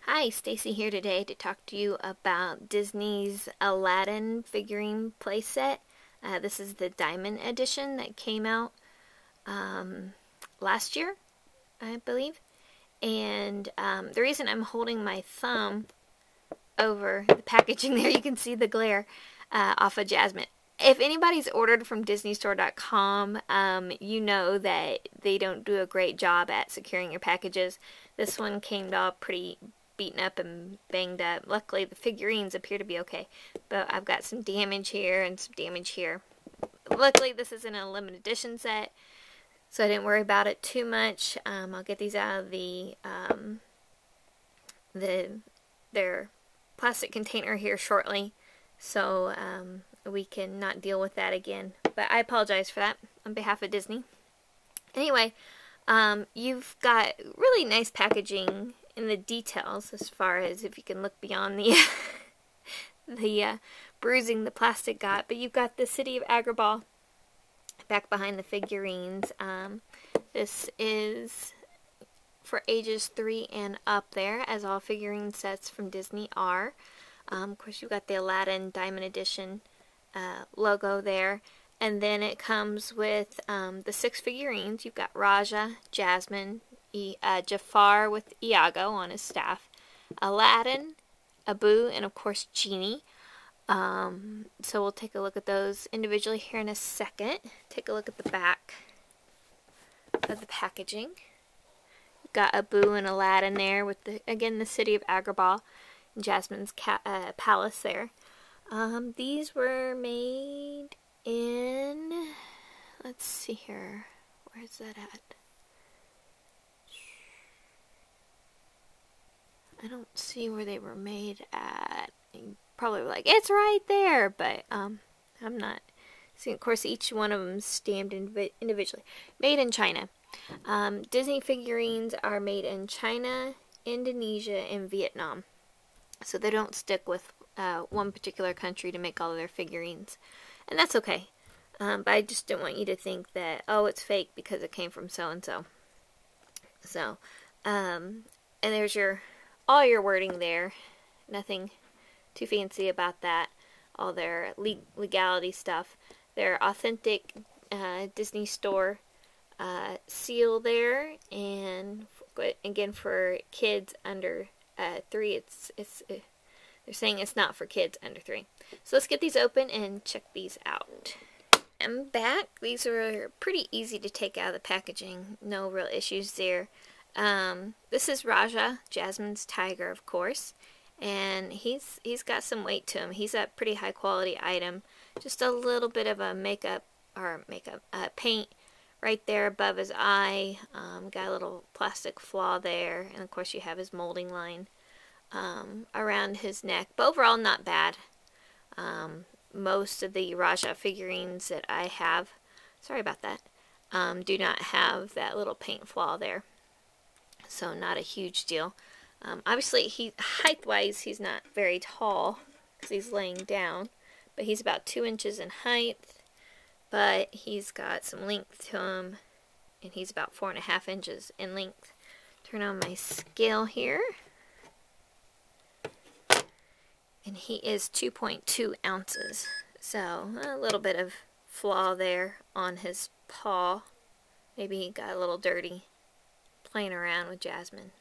Hi, Stacy here today to talk to you about Disney's Aladdin figurine playset. This is the Diamond Edition that came out last year, I believe. And the reason I'm holding my thumb over the packaging there, you can see the glare off of Jasmine. If anybody's ordered from DisneyStore.com, you know that they don't do a great job at securing your packages. This one came out pretty beaten up and banged up. Luckily, the figurines appear to be okay, but I've got some damage here and some damage here. Luckily, this isn't a limited edition set, so I didn't worry about it too much. I'll get these out of their plastic container here shortly, so we can not deal with that again. But I apologize for that on behalf of Disney. Anyway, you've got really nice packaging in the details, as far as if you can look beyond the bruising the plastic got. But you've got the city of Agrabah back behind the figurines. This is for ages 3 and up there, as all figurine sets from Disney are. Of course, you've got the Aladdin Diamond Edition logo there. And then it comes with the 6 figurines. You've got Raja, Jasmine, Jafar with Iago on his staff, Aladdin, Abu, and of course Jeannie. So we'll take a look at those individually here in a second. Take a look at the back of the packaging. We've got Abu and Aladdin there with the city of Agrabah and Jasmine's palace there. These were made in, let's see here, where's that at? I don't see where they were made at. You probably were like, it's right there, but I'm not seeing. Of course, each one of them is stamped individually. Made in China. Disney figurines are made in China, Indonesia, and Vietnam. So they don't stick with one particular country to make all of their figurines. And that's okay. But I just don't want you to think that, oh, it's fake because it came from so-and-so. So, and there's all your wording there. Nothing too fancy about that. All their legality stuff. Their authentic Disney store seal there. And again, for kids under 3, they're saying it's not for kids under 3. So let's get these open and check these out. I'm back. These are pretty easy to take out of the packaging. No real issues there. This is Raja, Jasmine's tiger, of course, and he's got some weight to him. He's a pretty high quality item. Just a little bit of a paint right there above his eye. Got a little plastic flaw there, and of course you have his molding line around his neck. But overall, not bad. Most of the Raja figurines that I have, sorry about that, do not have that little paint flaw there. So not a huge deal. Obviously, height-wise, he's not very tall because he's laying down, but he's about 2 inches in height. But he's got some length to him, and he's about 4.5 inches in length. Turn on my scale here, and he is 2.2 ounces. So a little bit of flaw there on his paw. Maybe he got a little dirty playing around with Jasmine.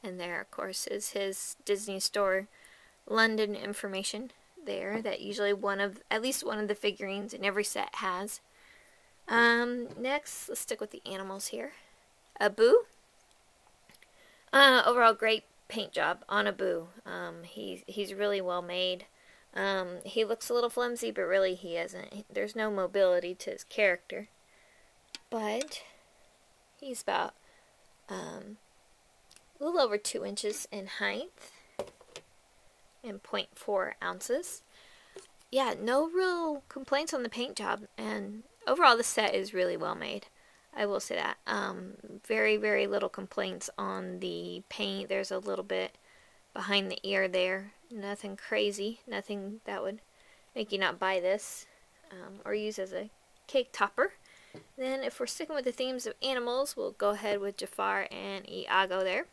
And there, of course, is his Disney Store London information there that usually at least one of the figurines in every set has. Next, let's stick with the animals here. Abu. Overall, great paint job on Abu. He's really well made. He looks a little flimsy, but really he isn't. There's no mobility to his character. But he's about a little over 2 inches in height and 0.4 ounces. Yeah, no real complaints on the paint job, and overall the set is really well made. I will say that. Very, very little complaints on the paint. There's a little bit behind the ear there. Nothing crazy. Nothing that would make you not buy this or use as a cake topper. Then if we're sticking with the themes of animals, we'll go ahead with Jafar and Iago there.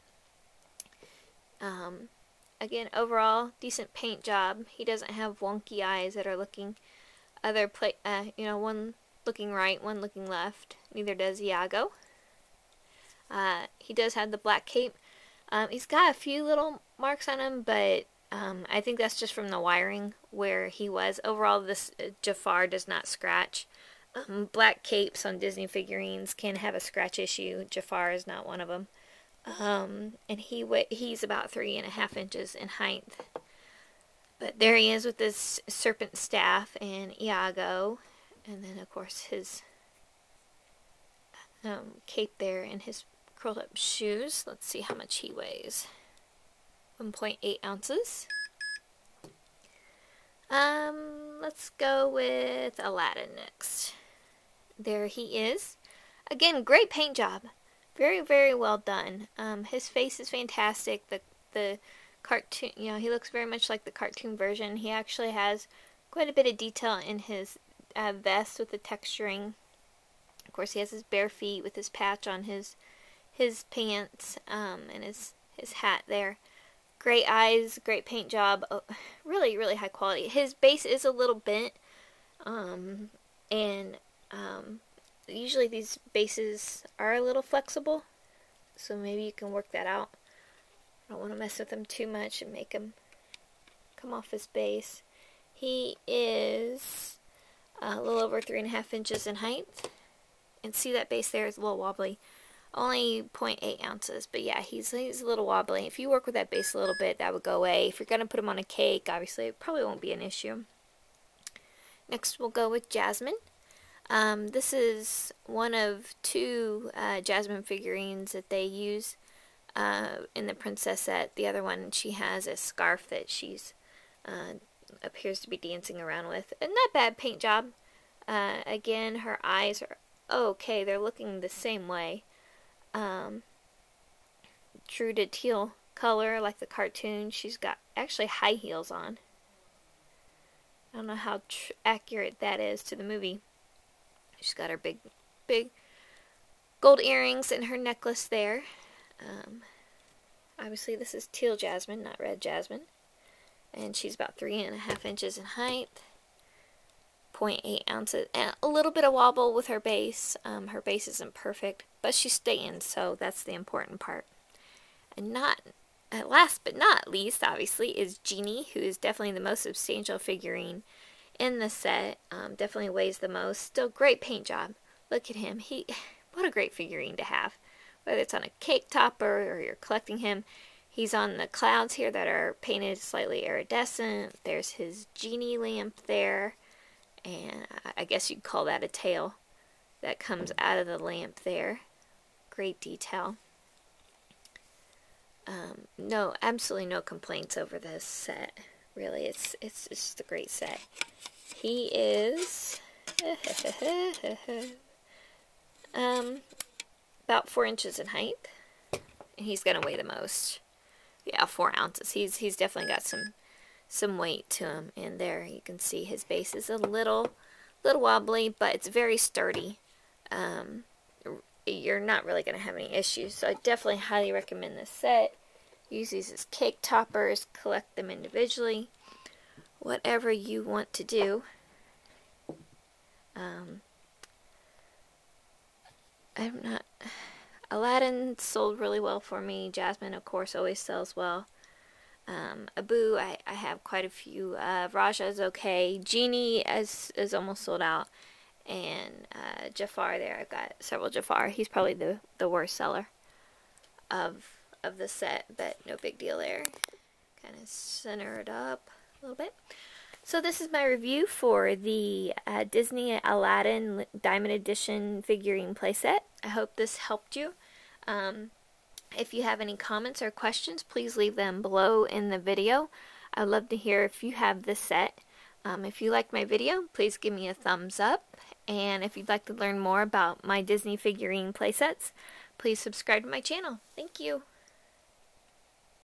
Again, overall, decent paint job. He doesn't have wonky eyes that are looking one looking right, one looking left. Neither does Iago. He does have the black cape. He's got a few little marks on him, but I think that's just from the wiring where he was. Overall, this Jafar does not scratch. Black capes on Disney figurines can have a scratch issue. Jafar is not one of them. And he's about 3.5 inches in height. But there he is with this serpent staff and Iago. And then, of course, his cape there and his curled up shoes. Let's see how much he weighs. 1.8 ounces. Let's go with Aladdin next. There he is. Again, great paint job. Very, very well done. His face is fantastic. The cartoon, he looks very much like the cartoon version. He actually has quite a bit of detail in his vest with the texturing. Of course, he has his bare feet with his patch on his pants and his hat there. Great eyes, great paint job. Oh, really, really high quality. His base is a little bent, usually these bases are a little flexible, so maybe you can work that out. I don't want to mess with them too much and make him come off his base. He is a little over 3.5 inches in height, and see that base there is a little wobbly. Only 0.8 ounces, but yeah, he's a little wobbly. If you work with that base a little bit, that would go away. If you're going to put him on a cake, obviously it probably won't be an issue. Next we'll go with Jasmine. This is one of 2 Jasmine figurines that they use in the princess set. The other one, she has a scarf that she's appears to be dancing around with. And not bad paint job. Again, her eyes are okay. They're looking the same way. True to teal color like the cartoon. She's got actually high heels on. I don't know how accurate that is to the movie. She's got her big gold earrings and her necklace there. Obviously this is teal Jasmine, not red Jasmine. And she's about 3.5 inches in height. 0.8 ounces. And a little bit of wobble with her base. Her base isn't perfect, but she's staying, so that's the important part. And last but not least, obviously, is Jeannie, who is definitely the most substantial figurine in the set. Definitely weighs the most. Still great paint job. Look at him. What a great figurine to have. Whether it's on a cake topper or you're collecting him. He's on the clouds here that are painted slightly iridescent. There's his Jeannie lamp there. And I guess you'd call that a tail that comes out of the lamp there. Great detail. No, absolutely no complaints over this set. Really, it's just a great set. He is about 4 inches in height, and he's gonna weigh the most. Yeah, 4 ounces. He's definitely got some weight to him. And there you can see his base is a little wobbly, but it's very sturdy. You're not really going to have any issues, so I definitely highly recommend this set. Use these as cake toppers, collect them individually, whatever you want to do. Aladdin sold really well for me. Jasmine, of course, always sells well. Abu, I have quite a few. Raja is okay. Jeannie is almost sold out. And Jafar there, I've got several Jafar. He's probably the worst seller of the set, but no big deal there. Kind of center it up a little bit. So this is my review for the Disney Aladdin Diamond Edition figurine playset. I hope this helped you. If you have any comments or questions, please leave them below in the video. I'd love to hear if you have this set. If you liked my video, please give me a thumbs up. And if you'd like to learn more about my Disney figurine playsets, please subscribe to my channel. Thank you.